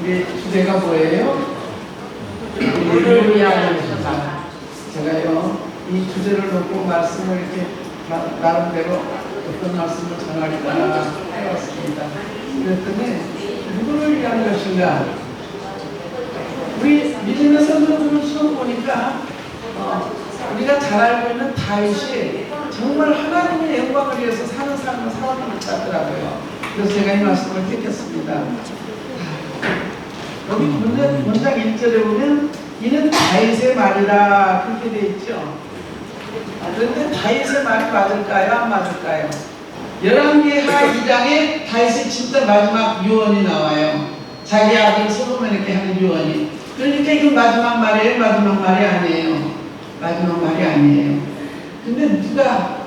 우리 주제가 뭐예요? 우리를 위한 것이다. 제가요, 이 주제를 놓고 말씀을 이렇게 나름대로 어떤 말씀을 전하리까 해왔습니다. 그랬더니, 누구를 위한 것인가? 우리 믿음의 선조들을 처음 보니까, 우리가 잘 알고 있는 다윗이 정말 하나님의 영광을 위해서 사는 삶을 살아가는 것 같더라고요. 그래서 제가 이 말씀을 택했습니다. 여기 문장 1절에 보면 이는 다윗의 말이라 그렇게 되어 있죠. 그런데 다윗의 말이 맞을까요? 안 맞을까요? 11개 하 2장에 다윗의 진짜 마지막 유언이 나와요. 자기 아들 솔로몬에게 하는 유언이. 그러니까 이건 마지막 말이에요? 마지막 말이 아니에요. 마지막 말이 아니에요. 근데 누가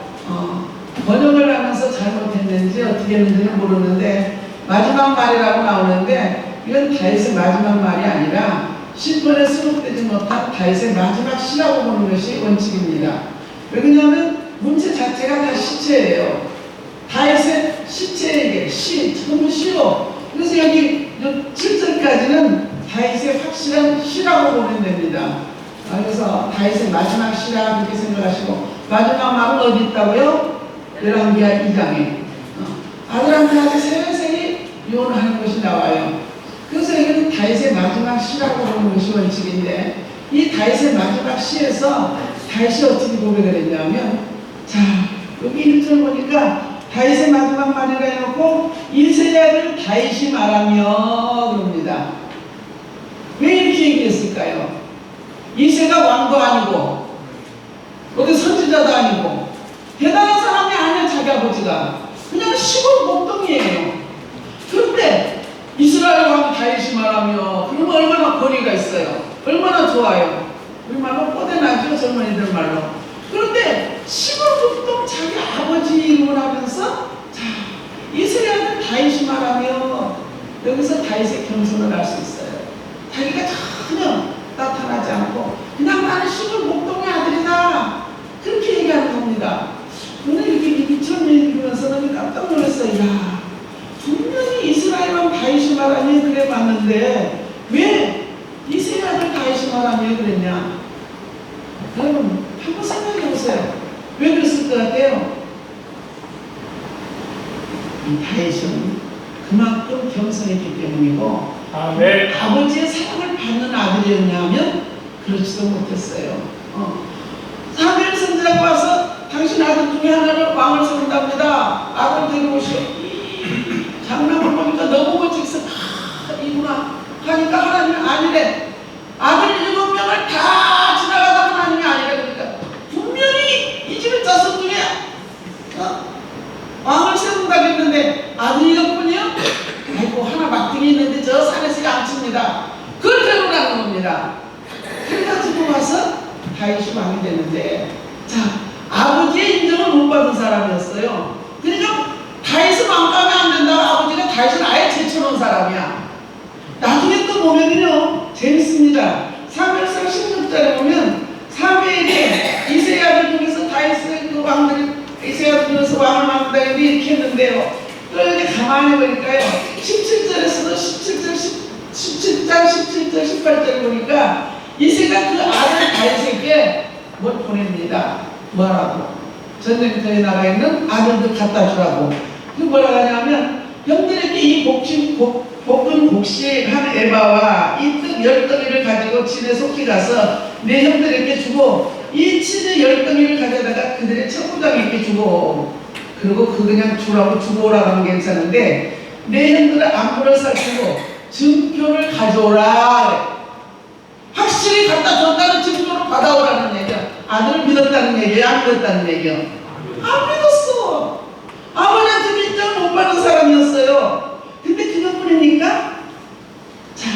번역을 하면서 잘못했는지 어떻게 했는지는 모르는데 마지막 말이라고 나오는데 이건 다윗의 마지막 말이 아니라 시편에 수록되지 못한 다윗의 마지막 시라고 보는 것이 원칙입니다. 왜냐하면 문제 자체가 다 시체예요. 다윗의 시체에게 전부 시로. 그래서 여기 7절까지는 다윗의 확실한 시라고 보면 됩니다. 그래서 다윗의 마지막 시라 그렇게 생각하시고 마지막 말은 어디 있다고요? 열왕기하 2장에 아들한테 아주 세세히 유언하는 것이 나와요. 그래서 여기는 다윗의 마지막 시라고 보는 것이 원칙인데 이 다윗의 마지막 시에서 다윗이 어떻게 고백을 했냐면 자 여기 1절 보니까 다윗의 마지막 말이라 해놓고 이새의 아들 다윗이 말하며 그럽니다. 왜 이렇게 얘기했을까요? 이새가 왕도 아니고 어디 선지자도 아니고 대단한 사람이 아니야. 자기 아버지가 그냥 시골 목동이에요. 그런데 이스라엘 왕 다윗이 말하며 그러면 얼마나 거리가 있어요. 얼마나 좋아요. 우리말로 뽀대나죠. 젊은이들 말로. 그런데 시골 목동 자기 아버지 이름을 하면서 자 이스라엘 아들 다윗이 말하며 여기서 다윗의 겸손을 알 수 있어요. 자기가 전혀 나타나지 않고 그냥 나는 시골 목동의 아들이다 그렇게 얘기하는 겁니다. 오늘 이렇게 처음 읽으면서는 깜짝 놀랐어요. 야, 분명히 이스라엘 왕 다윗이 말하니 그래 봤는데 왜 이새의 아들 다윗이 말하니 그랬냐? 여러분 한번 생각해 보세요. 왜 그랬을 것 같아요? 이 다윗은 그만큼 겸손했기 때문이고 네. 아버지의 사랑을 받는 아들이었냐면 그렇지도 못했어요. 사무엘 선지자가 와서 당신 아들 중에 하나를 왕을 세운답니다. 아들 데리고 오시오. 장면을 보니까 너무 멋지겠어. 이구나 하니까 하나님이 아니래. 아들 7명을 다 지나가다 하나님이 아니래. 그러니까 분명히 이 집의 자손 중에 왕을 세운다고 했는데 아들이 이것뿐이요? 아이고 하나 막등이 있는데 저 산에서 양칩니다. 그걸 데려가는 겁니다. 그래가지고 와서 다윗이 왕이 되는데 자 아버지의 인정을 못 받은 사람이었어요. 그러니까 다윗은 왕감이 안 된다고 아버지가 다윗을 아예 제쳐놓은 사람이야. 나중에 또 보면은요 재밌습니다. 사무엘상 16절에 보면 사무엘이 이새의 아들 중에서 다윗의 그 왕들이 이새의 아들 중에서 왕을 만든다 이렇게 했는데요. 그런데 가만히 보니까요 17절에서도 17장 17절 18절 보니까 이새가 그 아들 다윗에게 뭘 보냅니다. 뭐라고? 전쟁터에 나가 있는 아들들 갖다 주라고. 그 뭐라고 하냐면 형들에게 이 볶은 곡식한 에바와 이 떡 10덩이를 가지고 진에 속히 가서 내 형들에게 주고 이 치즈 10덩이를 가져다가 그들의 천부장에게 주고 그리고 그냥 주고 오라고 하면 괜찮은데 내 형들의 안부를 살피고 증표를 가져오라. 확실히 갖다 줬다는 증표를 받아오라는 얘기야. 아들을 믿었다는 얘기야? 안 믿었다는 얘기야? 안 믿었어. 아버지한테 인정을 못 받은 사람이었어요. 근데 그것뿐이니까 자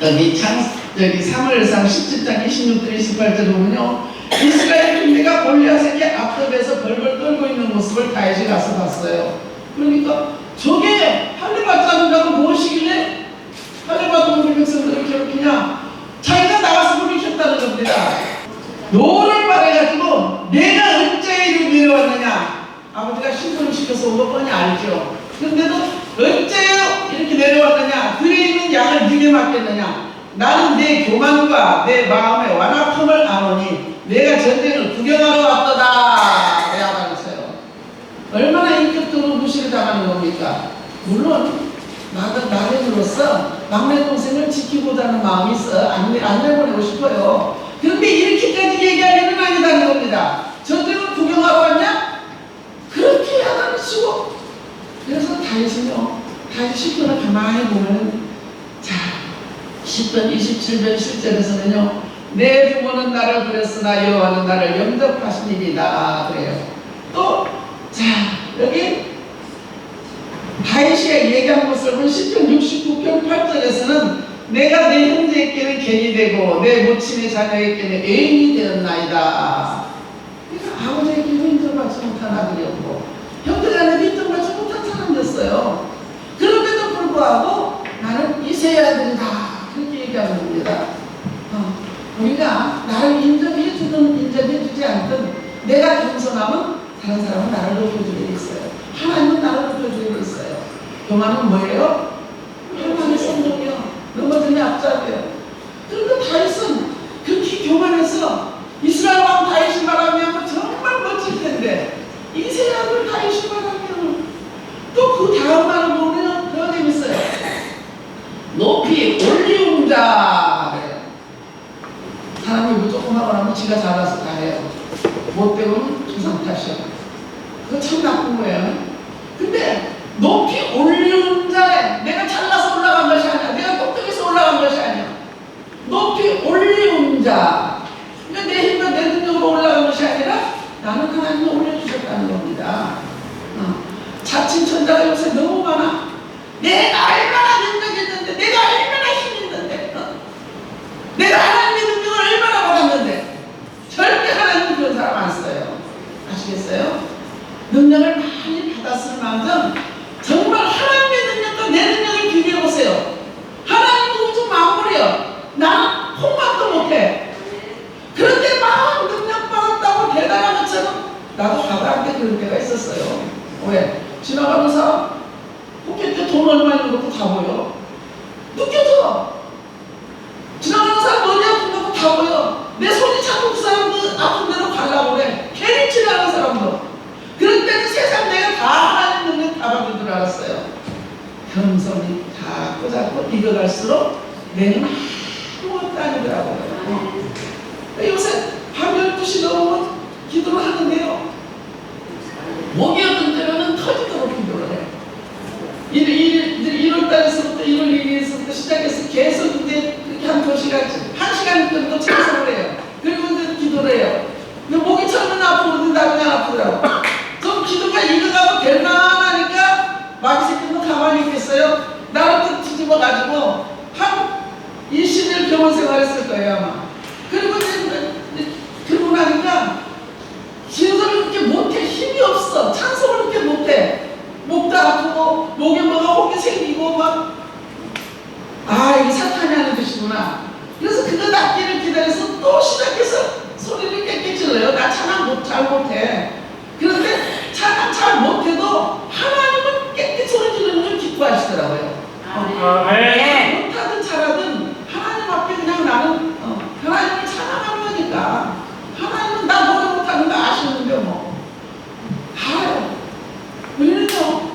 여기 사무엘상 17장 26절 28절 보면요 이스라엘 군대가 골리앗에게 앞섭에서 벌벌 떨고 있는 모습을 다윗이 가서 봤어요. 그러니까 저게 할례받지 않는다고 무엇이길래 할례받은 우리 백성들을 괴롭히냐? 자기가 나가서 부르셨다는 겁니다. 노를 말해가지고 내가 어째 이리 내려왔느냐? 아버지가 신분을 시켜서 온 거 뻔히 알죠. 그런데도 어째요 이렇게 내려왔느냐? 들에 있는 약을 네게 맞겠느냐? 나는 내 교만과 내 마음의 완악함을 아노니 내가 전쟁을 구경하러 왔도다. 야단했어요. 얼마나 인격적으로 무시를 당하는 겁니까? 물론 나름으로서 막내 동생을 지키고자 하는 마음이 있어 안 내보내고 싶어요. 그런데 이렇게까지 얘기할 일은 아니다는 겁니다. 전쟁을 구경하러 왔냐? 그렇게 야단을 치고. 그래서 다윗은요, 다윗 시편을 가만히 보면, 자, 시편 27편 7절에서는요, 내 부모는 나를 버렸으나 여호와는 나를 영접하시니이다 그래요. 또, 자, 여기 다윗이 얘기한 것을 보면 시편 69편 8절에서는 내가 내 형제에게는 갱이 되고 내 모친의 자녀에게는 애인이 되었나이다. 그러니까 아버지에게는 인정받지 못한 아들이었고 형제간에도 인정받지 못한 사람이었어요. 그런데도 불구하고 나는 이세의 아들이다 그렇게 얘기하는 겁니다. 우리가 나를 인정해주든 인정해주지 않든 내가 겸손하면 다른 사람은 나를 높여주게 돼 있어요. 하나님은 나를 높여주게 돼 있어요. 교만은 뭐예요? 하나님의 성공이요. 넘어지는 앞잡이에요. 그런데 다윗은 그렇게 교만해서 이스라엘 왕 다윗이 말하면 정말 멋질 텐데 이세의 아들 다윗이 말하면 또 그 다음 말을 보면 더 재밌어요. 높이 올리운 자. 사람이 무조건 하고 나면 지가 잘해서 다 해요. 못되면 조상 탓이야. 그거 참 나쁜 거예요. 근데 높이 올리운 자에 내가 잘나서 올라간 것이 아니야. 내가 꼭대기에서 올라간 것이 아니야. 높이 올리운 자. 그러니까 내 힘과 내 능력으로 올라간 것이 아니라 나는 하나님이 올려주셨다는 겁니다. 자칭 천자가 요새 너무 많아. 내가 얼마나 능력이 있는데, 내가 얼마나 힘이 있는데, 내가 하나님의 능력을 얼마나 받았는데, 절대 하나님은 그런 사람 안 써요. 아시겠어요? 능력을 많이 받았을 만큼 정말 하나님의 능력과 내 능력을 비교해보세요. 하나님은 우주 만물이요. 나는 콩밥도 못해. 그런데 막 능력 받았다고 대단한 것처럼 나도 하다한테 그런 때가 있었어요. 왜? 지나가는 사람 포켓 때 돈 얼마 있는 것도 다 보여. 느껴져. 지나가는 사람 머리 아픈 것도 다 보여. 내 손이 자꾸 그 사람 아픈 데로 가려고 그래. 괜히 지나가는 사람도. 그럴 때는 세상 내가 다 하나님 능력 다 받을 줄 알았어요. 겸손이 자꾸 익어갈수록 내는 아무것도 아니더라고요. 요새 밤 12시 넘으면 기도를 하는데요. 목이 어떤 때로는 터지도록 기도를 해. 1월달에서부터 1월 1일에서부터 시작해서 계속 이제 그렇게 한 2시간, 1시간 정도 찬송을 해요. 그리고 이제 기도를 해요. 근데 목이 처음엔 아프거든, 나중에 안 아프더라고. 좀 기도가 익어가고 될만하니까 마귀 새끼는 가만히 있겠어요? 나를 또 뒤집어가지고 한 20일 병원 생활했을 거예요, 아마. 그리고 이제 그러고 나니까 기도를 그렇게 못해. 힘이 없어. 찬송을 그렇게 못해. 목도 아프고 목에 뭐가 혹이 생기고 막 이게 사탄이 하는 짓이구나. 그래서 그거 낫기를 기다려서 또 시작해서 소리를 깨끗이 질러요. 나 찬양 잘 못해. 그런데 찬양 잘 못해도 하나님은 깨끗이 소리 지르는 걸 기뻐하시더라고요. 못하든 잘하든 하나님 앞에 그냥 나는 하나님을 찬양하는 거니까. 하나님은 나 노래 못하는 거 아시는데 뭐. 우리는요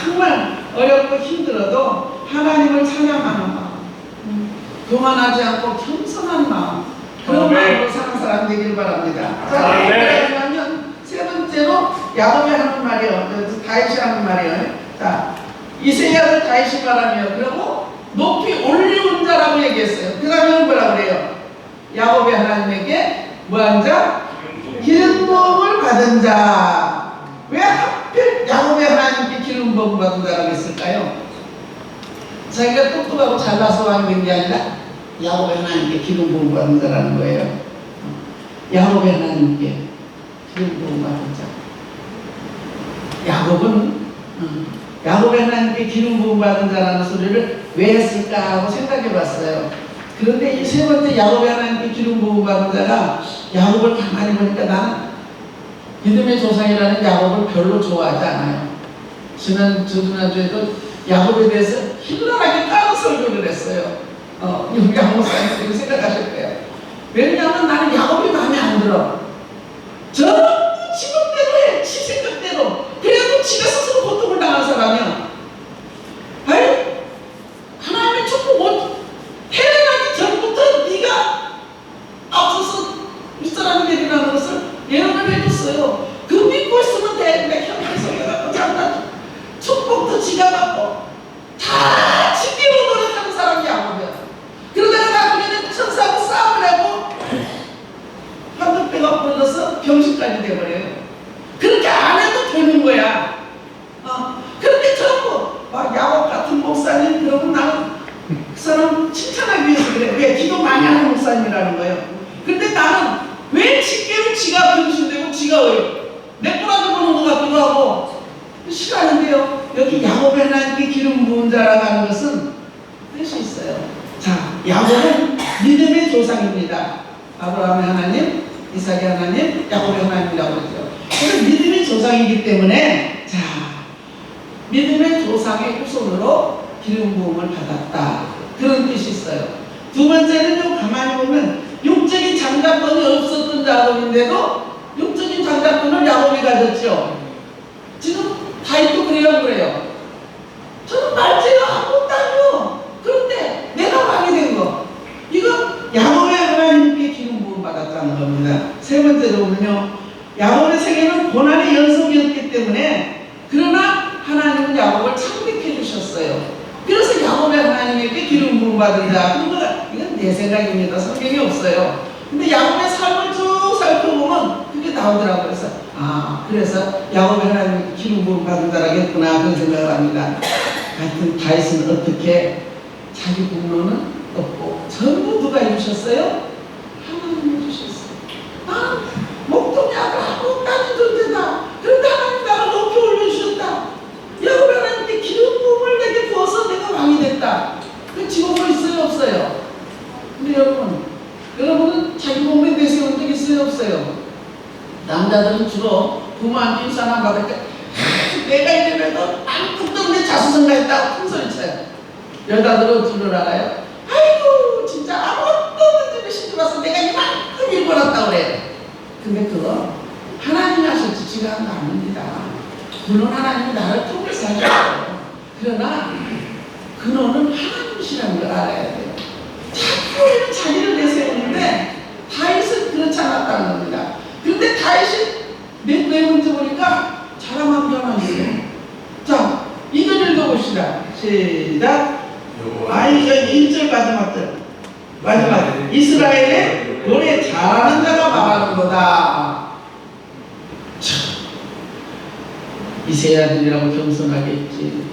정말 어렵고 힘들어도 하나님을 찬양하는 마음, 교만하지 않고 겸손한 마음, 그런 마음으로 사는 사람 되길 바랍니다. 자, 그러면 세 번째로 야곱이 하는 말이요, 다윗이 하는 말이요. 자, 이세의 아들 다윗이 말하며 그리고 높이 올리운 자라고 얘기했어요. 그 다음에 뭐라 그래요? 야곱이 하나님에게 뭐한 자? 기름 부음을 받은 자. 왜 하필 야곱이 하나님께 기름 부음을 받은 자라고 했을까요? 자기가 똑똑하고 잘나서 하는 게 아니라 야곱이 하나님께 기름 부음을 받은 자라는 거예요. 야곱이 하나님께 기름 부음을 받은 자. 야곱이 하나님께 기름 부음을 받은 자라는 소리를 왜 했을까 하고 생각해 봤어요. 그런데 이 세 번째 야곱이 하나님께 기름 부음을 받은 자가 야곱을 가만히 보니까 나는 믿음의 조상이라는 야곱을 별로 좋아하지 않아요. 지난주에도 야곱에 대해서 hil날하게 까서 설교를 했어요. 우리 양 목사님들이 생각하실 거예요. 왜냐하면 나는 야곱이 마음에 안 들어. 전부 지금대로 해. 지 생각대로. 그래도 지가 스스로 고통을 당한 사람이야. 아이, 하나님의 축복 태어나기 전부터 네가 앞서서 윗사람이 되리라는 것을 예언을 해줬어요. 그 믿고 있으면 돼. 내 형에서 해갖고 장난 축복도 지가 받고 다 지대로 노력하는 사람이 야곱이야. 그러다가 나중에는 천사하고 싸움을 하고 한두 배가 불러서 병신까지 돼버려요. 그렇게 안 해도 되는 거야. 그런데 전부 야곱 같은 목사님 그러면 나는 그 사람 칭찬하기 위해서 그래. 왜? 기도 많이 하는 목사님이라는 거예요. 근데 나는 왜 직계로 지가 병신되고 지가 내 꼬라지 보는 것 같기도 하고 싫어하는데요. 여기 야곱의 하나님께 기름 부은 자라고 하는 것은 뜻이 있어요. 자, 야곱은 믿음의 조상입니다. 아브라함의 하나님, 이삭의 하나님, 야곱의 하나님이라고 그러죠. 그래서 믿음의 조상이기 때문에 자, 믿음의 조상의 후손으로 기름 부음을 받았다. 그런 뜻이 있어요. 두 번째는요, 가만히 보면 육적인 장자권이 없었던 야곱인데도 육적인 장자권을 야곱이 가졌죠. 지금 다윗도 그래요. 저는 말죄가 아무것도 아니요. 그런데 내가 왕이 된 거, 이거 야곱의 하나님께 기름 부음 받았다는 겁니다. 세 번째로는요, 야곱의 생애는 고난의 연속이었기 때문에 그러나 하나님은 야곱을 창백해 주셨어요. 그래서 야곱의 하나님에게 기름 부음 받은 자. 이건 내 생각입니다. 성경이 없어요. 근데 야곱의 삶을 쭉 살펴보면 그게 나오더라고요. 그래서 야곱의 하나님에게 기름 부음 받은 자라겠구나 그런 생각을 합니다. 하여튼 다윗은 어떻게 자기 분노는 없고 전부 누가 해주셨어요? 하나님이 해주셨어요. 목동이 아무것도 아닌 존재다. 그런데 하나님 나를 높이 올려주셨다. 야곱의 하나님께 기름 부음을 내게 부어서 내가 왕이 됐다. 그 지옥으로 있어요? 없어요? 근데 여러분은 자기 몸에 내세운 적 있어요? 없어요? 남자들은 주로 부모한테 인사나 받을 때 내가 이래봬도 아무것도 없는데 자수성가했다고 큰 소리 쳐요. 여자들은 줄을 알아요? 아이고 진짜 아무것도 없는 집에 시집 와서 내가 이만큼 일궈놨다고 그래요. 근데 그거 하나님이 하셨지 지가 한 거 아닙니다. 물론 하나님이 나를 통해서 하셨어요. 그러나 근원은 하나님이시라는 걸 알아야 돼요. 자꾸는 자기를 내세우는데 다윗은 그렇지 않았다는 겁니다. 그런데 다윗이 내 문제 보니까 사람한 변화이에요. 자, 이걸 읽어봅시다. 시작. 이제 1절 마지막 이스라엘의 노래 잘하는 자가 말하는 거다. 이세야들이라고 겸손하게 했지,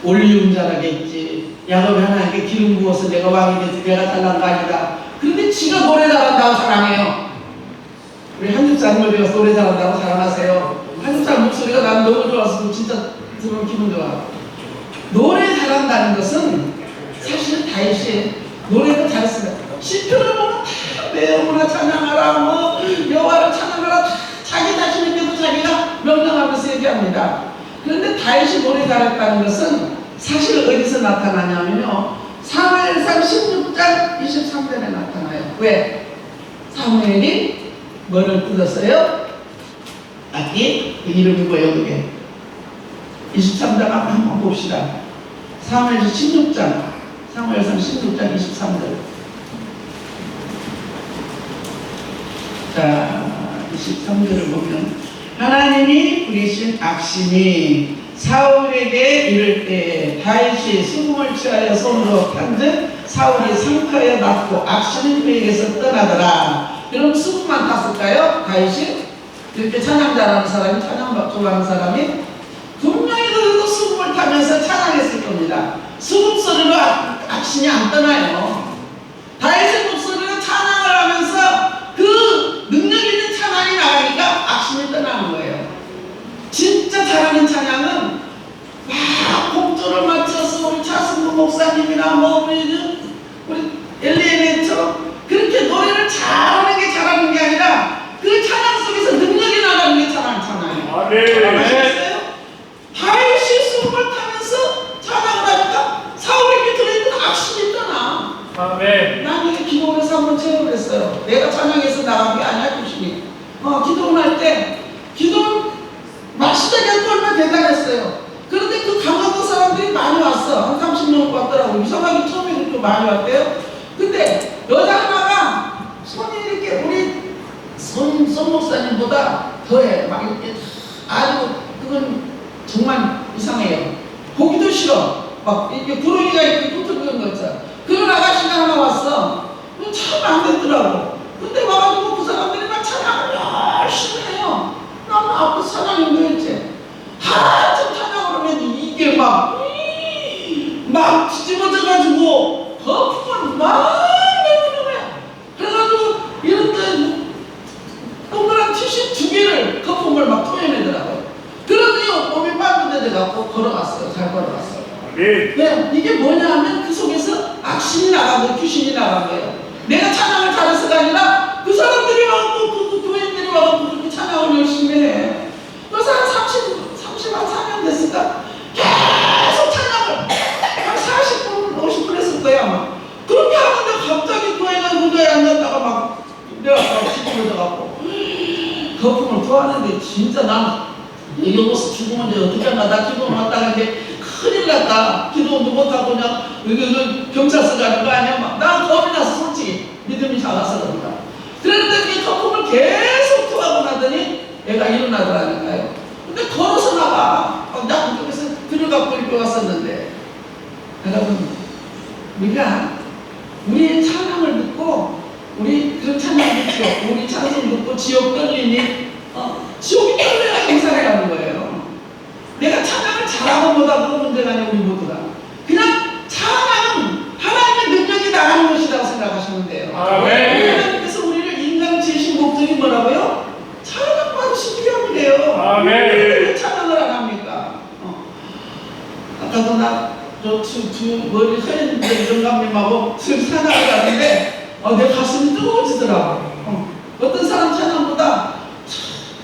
올리운 자라겠지, 야곱이 하나님께 기름 부어서 내가 왕이 돼서 내가 잘난 거 아니다. 그런데 지가 노래 잘한다고 자랑해요. 우리 한국사님 어디 가서 노래 잘한다고 자랑하세요. 한국사람 목소리가 난 너무 좋아서 진짜 들으면 기분 좋아. 노래 잘한다는 것은 사실 다윗이 노래도 잘했어요. 시편을 보면 다 여호와를 찬양하라, 여호와를 찬양하라, 자기 자신에게도 자기가 명령하면서 얘기합니다. 그런데 다윗이 노래 잘했다는 것은 사실 어디서 나타나냐면요, 사무엘상 16장 23절에 나타나요. 왜? 사무엘이 뭐를 뜯었어요? 악기? 이름이 뭐예요 그게? 23장 한번 봅시다. 사무엘상 16장 23절. 자, 23절을 보면 하나님이 부리신 악신이 사울에게 이를 때 다윗이 수금을 취하여 손으로 탄즉 사울이 상하여 맞고 악신은 그에게서 떠나더라. 그럼 수금만 탔을까요? 다윗이? 이렇게 찬양 잘하는 사람이, 찬양 좋아하는 사람이 분명히 그래도 수금을 타면서 찬양했을 겁니다. 수금 소리로 악신이 안 떠나요. 다윗의 목소리로 찬양을 하면서 그 능력 있는 찬양이 나가니까 악신이 떠나는 거예요. 진짜 잘하는 찬양은 막 곡조를 맞춰서 우리 차승구 목사님이나 우리 엘리에네처럼 그렇게 노래를 잘하는 게 잘하는 게 아니라 그 찬양 속에서 능력이 나가는 게 찬양이에요. 아시겠어요? 다윗이 수금을 타면서 찬양을 하니까 사울에게 들어있는 악신 아멘. 난 이게 기도원에서 한번 체험을 했어요. 내가 찬양해서 나간 게 아니야, 교수님. 기도원 할 때, 기도원 막 시작할 거 얼마나 대단했어요. 그런데 그 강화도 사람들이 많이 왔어. 한 30명 왔더라고. 이상하게 처음에 그렇게 많이 왔대요. 근데 여자 하나가 손이 이렇게 우리 손 목사님보다 더해. 막 이렇게 아주 그건 정말 이상해요. 보기도 싫어. 막 이렇게 구렁이가 이렇게 붙어있는 거 있잖아. 그런 아가씨가 하나 왔어. 참 안 됐더라고. 근데 와가지고 그 사람들이 막 찬양을 열심히 해요. 나는 앞에 찬양이 뭐였지? 한참 찬양을 하면 이게 막 뒤집어져가지고 거품을 막 내는 거야. 그래가지고 이런 데 동그란 티슈 2개를 거품을 막 토해내더라고요. 그러더니 몸이 빨개져갖고 걸어갔어요. 잘 걸어갔어요. 네, 이게 뭐냐면 그 속에서 악신이 나간 거예요. 귀신이 나간 거예요. 내가 찬양을 잘해서가 아니라 그 사람들이 와갖고 그 교인들이 와갖고 그렇게 찬양을 열심히 해. 그래서 한 34년 됐을까? 계속 찬양을 한 40분, 50분 했을 거야 아마. 그렇게 하는데 갑자기 교회가 의자에 앉았다가 막 내려가서 뒤집어져갖고 거품을 토하는데 진짜 난 여기서 죽으면 이제 어떻게 하나. 나 기도 왔다가 이제 큰일 났다. 기도도 못하고 그냥 경찰서 가는 거 아니야? 막. 난 겁이 나서 솔직히 믿음이 작아서 그런가. 그런데 이 거품을 계속 토하고 나더니 애가 일어나더라니까요. 근데 걸어서 나가. 나 그쪽에서 들어갖고 이렇게 왔었는데. 여러분, 우리가 우리의 찬양을 듣고 우리 그런 찬양 듣고 우리 찬송 듣고 지옥 떨리니 지옥이 떨려야 행사를 하는 거예요. 내가 찬양을 잘하고 못하고 문제가 아니라 우리 모두가 그냥 찬양은 하나님의 능력이 나가는 것이라고 생각하시면 돼요. 하나님께서 우리를 인간 지으신 목적이 뭐라고요? 찬양 받으시기 위함이래요. 왜 찬양을 안 합니까? 아까도 두 머리 흐린 정감님하고 찬양을 가는데 내 가슴이 뜨거워지더라고. 어떤 사람 찬양보다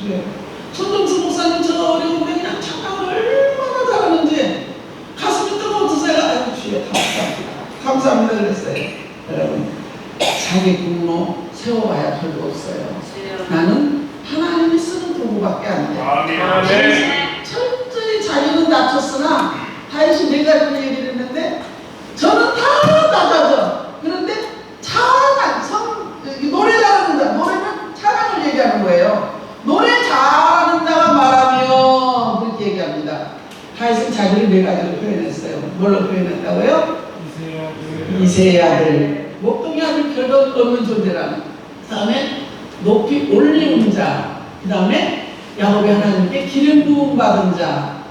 그래. 손동수 목사님 저 어려운데 그냥 찬양을 얼마나 잘하는지 가슴이 뜨거워져서 아이고 주여 감사합니다 그랬어요. 여러분 자기 공로 세워봐야 별거 없어요. 나는 하나님이 쓰는 도구밖에 안 돼. 철저히 자기는 낮췄으나 다윗이 4가지 얘기를 했는데 저는 다 낮아져. 그런데 노래 잘하는 자, 노래는 찬양을 얘기하는 거예요. 노래 잘하는 자가 말하며 그렇게 얘기합니다. 다윗은 자기를 4가지로 표현했어요. 뭘로 표현했다고요? 이새의 아들, 목동의 아들 별거 없는 존재라는. 그 다음에 높이 올리운 자, 그 다음에 야곱의 하나님께 기름 부음 받은 자,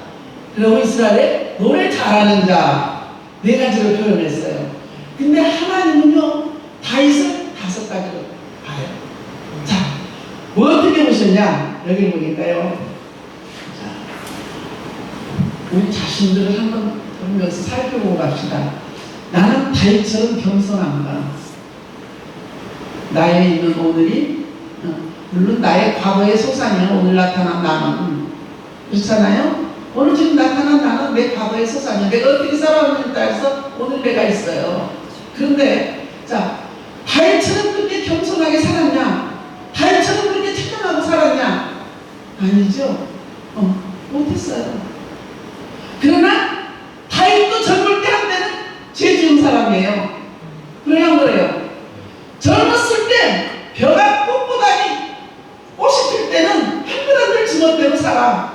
그리고 이스라엘의 노래 잘하는 자, 4가지로 표현했어요. 근데 하나님은요 다윗을 5가지로 봐요. 자, 뭐 어떻게 보셨냐? 여기 보니까요. 자, 우리 자신들을 한번 보면서 살펴보고 갑시다. 나는 다윗처럼 겸손한가? 나에 있는 오늘이 물론 나의 과거의 소산이야. 오늘 나타난 나는 그렇잖아요. 오늘 지금 나타난 나는 내 과거의 소산이야. 내가 어떻게 살아왔느냐에 따라서 오늘 내가 있어요. 그런데 자, 다윗처럼 그렇게 겸손하게 살았냐? 다윗처럼 그렇게 착각하고 살았냐? 아니죠. 못했어요. 그러나 다윗도 젊을 때 한때는 죄 지은 사람이에요. 그래요, 안 그래요? 젊었을 때 벼가 꽃보다니 꽃이 필 때는 한글한글 지멋대로 살아.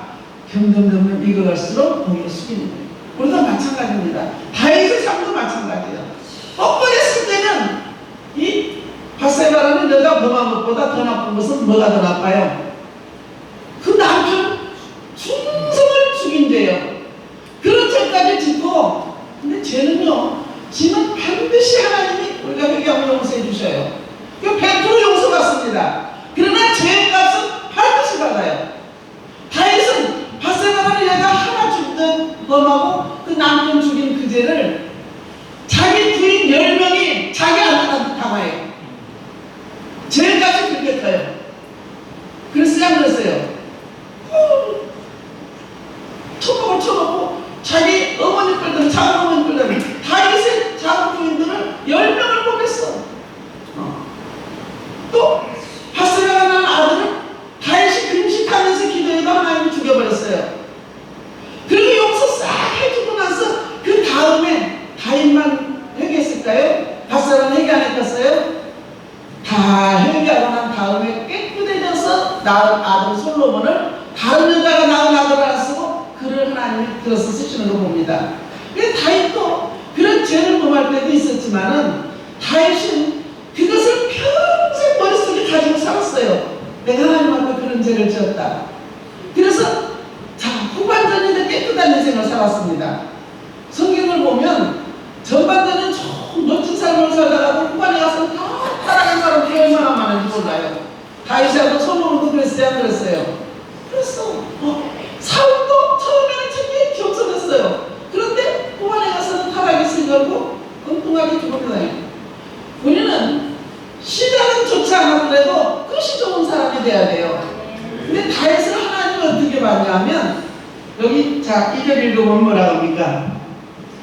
점점 익어갈수록 고개를 숙이는 거예요. 우리도 마찬가지입니다. 다윗의 삶도 마찬가지예요. 뻔뻔했을 때는 이 밧세바라는 여자 범한 것보다 더 나쁜 것은 뭐가 더 나빠요? 그 남편 충성을 죽인 죄예요. 그런 죄까지 짓고, 근데 죄는요, 지는 반드시 하나님이 우리가 회개하면 용서해 주셔요. 100% 용서받습니다. 그러나 죄의 값은 반드시 받아요. 다윗은 밧세바라는 여자 하나 죽든 범하고 그 남편 죽인 그 죄를 자기 부인 10명이 자기 아들한테 당해요. 죄의 값이 그렇게 커요. 그래서 낳은 아들 솔로몬을 다른 여자가 낳은 아들을 안 쓰고 그를 하나님이 들어서 쓰시는 거 봅니다. 다윗도 그런 죄를 범할 때도 있었지만은 다윗은 그것을 평생 머릿속에 가지고 살았어요. 내가 하나님 앞에 그런 죄를 지었다. 그래서 후반전에도 깨끗한 인생을 살았습니다. 성경을 보면 전반전은 좀 멋진 삶을 살다가도 후반에 가서 다 타락한 사람들이 얼마나 많은지 몰라요. 다윗하고 솔로몬도 그랬어요, 안 그랬어요? 그랬어. 사울도 처음에는 되게 겸손했어요. 그런데 후반에 가서는 타락이 생기고 엉뚱하게 죽었거든요. 우리는 시작은 좋지 않았더라도 끝이 좋은 사람이 돼야 돼요. 근데 다윗을 하나님은 어떻게 봤냐면 여기 2절 읽어보면 뭐라고 합니까?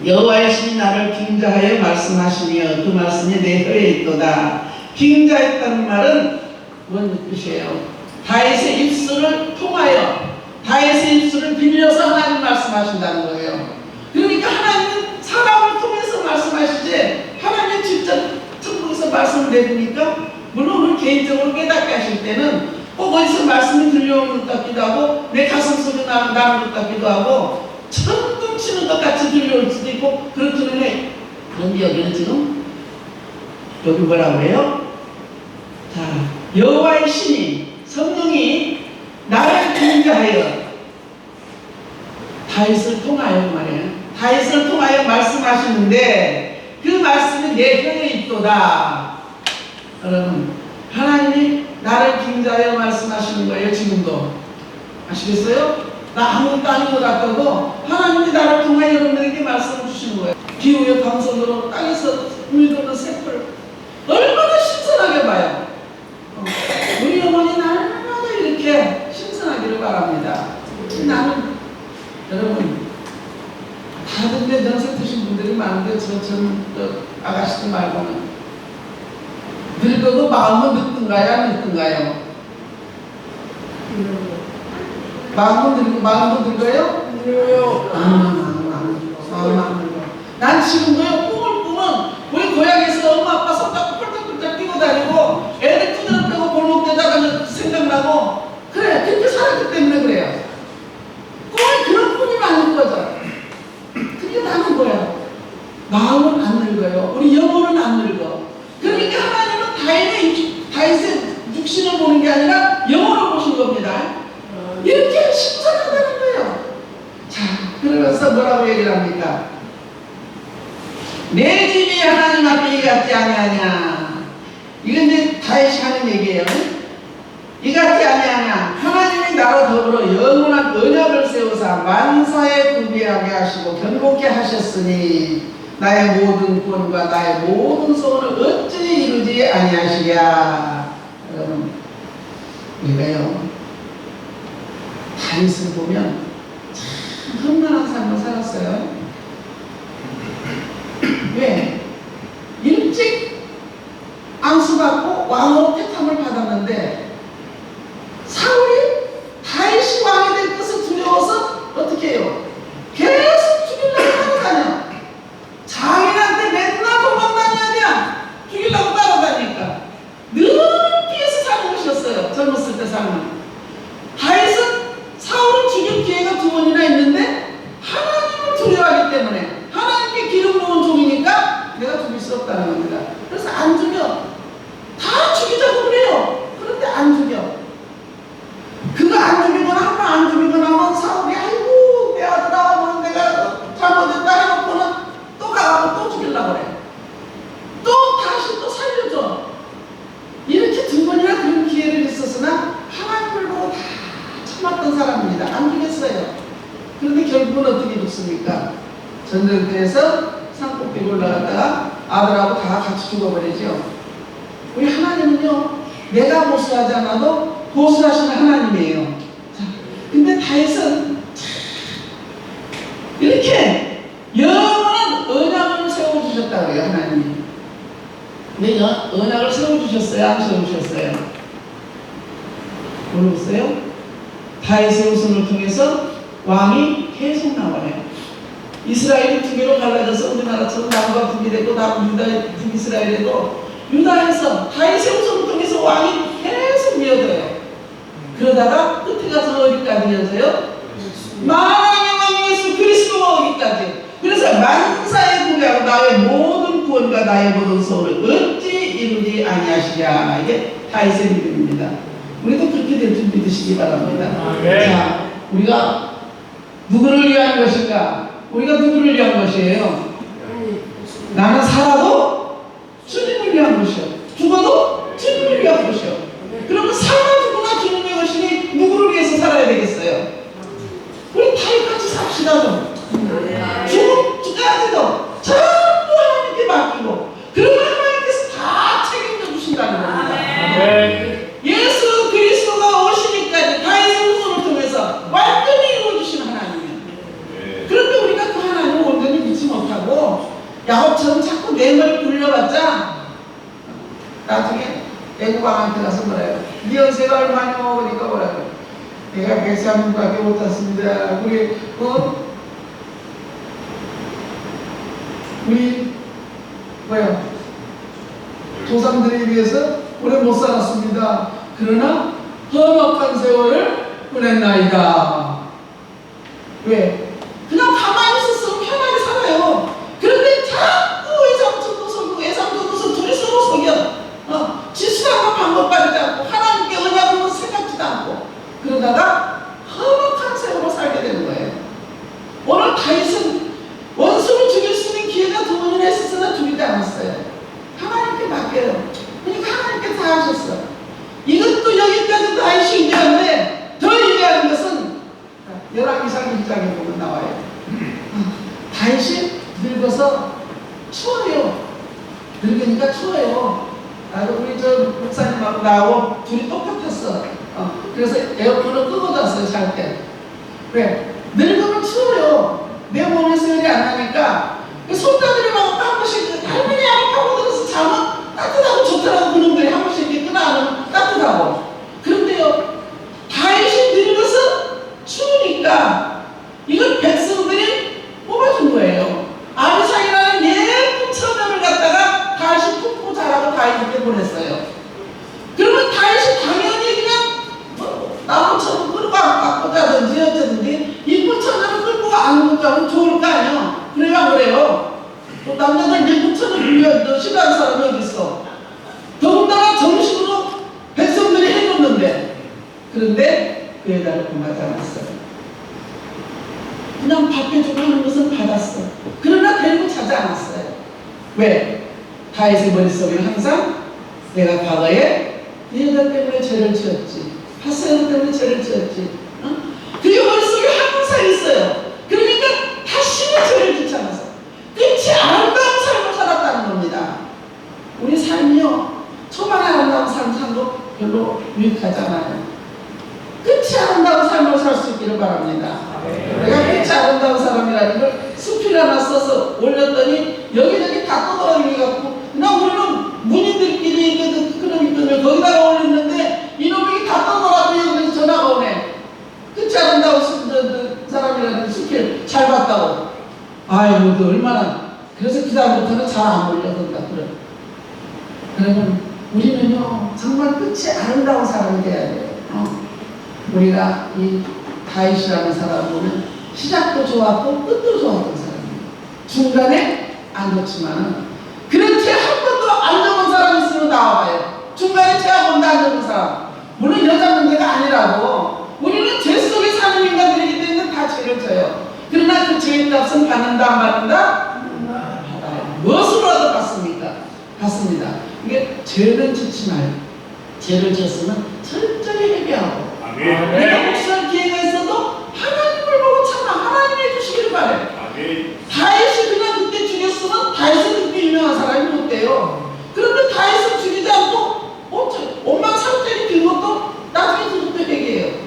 여호와의 신이 나를 빙자하여 말씀하시며 그 말씀이 내 혀에 있도다. 빙자했다는 말은 뭔 뜻이에요? 다윗의 입술을 통하여 다윗의 입술을 빌려서 하나님 말씀하신다는 거예요. 그러니까 하나님은 사람을 통해서 말씀하시지 하나님 직접 천국에서 말씀을 내리니까 물론 우리 개인적으로 깨닫게 하실 때는 꼭 어디서 말씀이 들려오는 것 같기도 하고 내 가슴 속에 나는 것 같기도 하고 천둥 치는 것 같이 들려올 수도 있고 그렇기는 해. 그런데 여기는 지금 여기 뭐라고 해요? 여호와의 신이 성령이 나를 빙자하여 다윗을 통하여 말이에요. 다윗을 통하여 말씀하시는데 그 말씀이 내 혀에 있도다. 여러분 하나님이 나를 빙자하여 말씀하시는 거예요. 지금도 아시겠어요? 나 아무것도 아닌 것 같아도 하나님이 나를 통하여 여러분에게 말씀을 주시는 거예요. 기후의 방선으로 땅에서 물드는 새풀 얼마나 신선하게 봐요. 우리 어머니 날마다 이렇게 신선하기를 바랍니다. 나는 여러분 다들 연세 드신 분들이 많은데 저처럼 아가씨들 말고는 늙어도 마음은 늙든가요? 안 늙든가요? 마음도 늙어요? 늙어요. 마음 안 늙어. 난 지금도요 꿈을 꾸면 우리 고향에서 엄마 아빠 손 잡고 펄떡펄떡 뛰고 다니고 애들 푸드러 빼고 골목대다가 생각나고 그래 그렇게 살았기 때문에 그래요. 꿈에 그런 꿈이 많은 거죠. 그게 나는 거야. 마음은 안 늙어요. 우리 영혼은 안 늙어. 그러니까 하나님은 다윗의 육신을 보는 게 아니라 영혼을 보신 겁니다. 이렇게 신선하다는 거예요. 자, 그러면서 뭐라고 얘기를 합니까? 내 집이 하나님 앞에 이 같지 아니하냐. 이건 이제 다윗이 하는 얘기예요. 이 같지 아니하냐. 하나님이 나로 더불어 영원한 언약을 세우사 만사에 구비하게 하시고 견고케 하셨으니 나의 모든 구원과 나의 모든 소원을 어찌 이루지 아니하시랴. 여러분 이래요. 다윗을 보면 참 험난한 삶을 살았어요. 왜? 일찍 안수받고 왕으로 택함을 받았는데 사울이 다윗이 왕이 될 것을 두려워서 어떻게 해요? 계속 죽이려고 따라다녀. 장인한테 맨날 도망다녀야 죽이려고 따라다니니까 늘 피해서 사는 것이었어요. 젊었을 때 삶은. 다윗은 사울을 죽일 기회가 2번이나 있는데 하나님을 두려워하기 때문에 하나님께 기름 부은 종이니까 내가 죽일 수 없다는 겁니다. 그래서 안 죽여. 다 죽이자고 그래요. 그런데 안 죽여. 그거 안 죽이거나 한 번 안 죽이거나 하면 사울이 아이고 내 아들아 내가 잘못했다 해놓고는 또 가고 또 죽이려고 그래. 또 다시 또 살려줘. 이렇게 2번이나 그런 기회를 있었으나 하나님을 보고 다 참았던 사람입니다. 안 죽였어요. 그런데 결국은 어떻게 죽습니까? 전쟁터에서 산꼭대기 올라갔다가 아들하고 다 같이 죽어버리죠. 우리 하나님은요 내가 보수하지 않아도 보수하시는 하나님이에요. 자, 근데 다윗은 이렇게 영원한 언약을 세워주셨다고요. 하나님이. 근데 언약을 세워주셨어요? 안 세워주셨어요? 모르겠어요? 다윗의 후손을 통해서 왕이 계속 나와요. 이스라엘이 2개로 갈라져서 우리나라처럼 남과 북이 되고 북이스라엘에도 유다에서 다윗의 후손을 통해서 왕이 계속 이어져요. 그러다가 끝에 가서 어디까지 이어져요? 만왕의 왕 예수 그리스도가 오기까지. 그래서 만사의 구비하고 나의 모든 구원과 나의 모든 소원을 어찌 이루지 아니하시랴. 이게 다윗의 믿음입니다. 우리도 그렇게 될 줄 믿으시기 바랍니다. 자, 우리가 누구를 위한 것인가? 우리가 누구를 위한 것이에요? 나는 살아도 주님을 위한 것이요, 죽어도 주님을 위한 것이요. 그러면 살아 죽으나 주님의 것이니 누구를 위해서 살아야 되겠어요? 우리 다윗같이 삽시다 좀. 죽음까지도 전부 하나님께 맡기고, 그러면 하나님께서 다 책임져 주신다는 겁니다. 예수 그리스도가 오시니까 다윗의 후손을 통해서 완전히 이루어주신 하나님이에요. 그런데 우리가 그 하나님을 온전히 믿지 못하고 야곱처럼 자꾸 내 머리 굴려봤자 나중에 애국왕한테 가서 뭐래요? 네 연세가 얼마냐? 그러니까 뭐라고? 내가 103밖에 못 탔습니다. 우리 뭐야? 조상들에 비해서 오래 못 살았습니다. 그러나 험악한 세월을 보냈나이다. 왜? 그냥 가만히 있었으면 편하게 살아요. 그런데 자꾸 외삼촌도 속이고 외삼촌도 속이고 둘이 서로 속여. 지수라고 방법까지 않고 하나님께 언약으로 생각지도 않고 그러다가 험악한 세월을 살게 되는 거예요. 오늘 다윗은 원수를 죽일 수 있는 기회가 두 번이나 있었으나 죽이지 않았어요. 하나님께 맡겨요. 그러니까 하나님께 다 하셨어. 이것도 여기까지 다윗이 위대한데 더 위대한 것은 열왕기상 1장에 보면 나와요. 다윗이 늙어서 추워요. 늙으니까 추워요. 우리 저 목사님하고 나하고 둘이 똑같았어. 그래서 에어컨을 끄고 잤어요, 잘 때. 왜? 늙으면 추워요. 내 몸에서 열이 안 나니까 손자들이 막 한 번씩 할머니 하고 들어서 자면 따뜻하고 좋더라고. 그놈들이 한 번씩 이렇게 끄나하면 따뜻하고. 그런데요, 다윗이 늙어서 추우니까 이걸 백성들이 뽑아준 거예요. 아비삭이라는 예쁜 처녀를 갖다가 다윗이 품고 자라고 다윗에게 보냈어요. 그러면 다윗이 당연히 그냥 나무처럼 끌고 갖고 자든지 어쩌든지 이쁜 처녀를 끌고 안고 자면 좋을 거 아니야. 그래야 그래요. 또 남자들 예쁜 처녀 빌려 싫어하는 사람이 어디 있어? 더군다나 정식으로 백성들이 해줬는데, 그런데 그 여자를 공하지 않았어요. 그냥 밥해주고 하는 것은 받았어. 그러나 데리고 자지 않았어요. 왜? 다윗의 머릿속에는 항상 내가 과거에 이 여자 때문에 죄를 지었지, 하스야 때문에 죄를 지었지, 그게 머릿속에 항상 있어요. 그러니까 다시는 죄를 짓지 않았어. 끝이 아름다운 삶을 살았다는 겁니다. 우리 삶이요, 초반에 아름다운 삶도 별로 유익하지 않아요. 끝이 아름다운 삶을 살 수 있기를 바랍니다. 내가 끝이 아름다운 사람이라는 걸 수필 하나 써서 올렸더니 여기저기 다 떠돌아다니갖고, 그냥 우리는 문인들끼리 그런 있더니 거기다가 올렸는데 이놈이 다 떠돌아다니고 여기서 전화가 오네. 끝이 아름다운 사람이라는 수필 잘 봤다고. 아이고, 너 얼마나. 그래서 그 다음부터는 잘 안 올려던가. 그러면 우리는요, 정말 끝이 아름다운 사람이 돼야 돼요. 우리가 이 다윗이라는 사람은 시작도 좋았고 끝도 좋았던 사람이에요. 중간에 안 좋지만, 그런 죄 한 번도 안 적은 사람 있으면 나와봐요. 중간에 죄 한 번도 안 적은 사람. 물론 여자 문제가 아니라고. 우리는 죄 속에 사는 인간들이기 때문에 다 죄를 져요. 그러나 그 죄의 값은 받는다 안 받는다? 받아요. 무엇으로라도 받습니까? 받습니다. 이게 죄는 짓지 말고, 죄를 지었으면 철저히 회개하고, 내가 목사할 기회가 있어도 하나님을 보고 참아. 하나님 해주시기를 바래. 다윗이 그냥 그때 죽였으면 다윗은 그렇게 유명한 사람이 못 돼요. 그런데 다윗을 죽이지 않고 원망상태를 빈 것도 나중에 그것도 회개해요.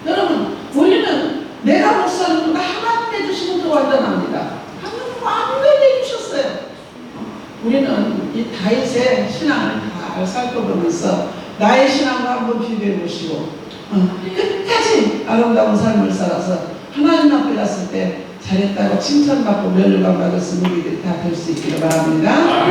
여러분, 우리는 내가 목사하는 것보다 하나님 해주시는 더 완전합니다. 하나님 완전히 해주셨어요. 우리는 이 다윗의 신앙을 잘 살펴보면서 나의 신앙과 한번 비교해 보시고, 끝까지 아름다운 삶을 살아서 하나님 앞에 갔을 때 잘했다고 칭찬받고 면류관 받을 수 있는 우리들이 다 될 수 있기를 바랍니다.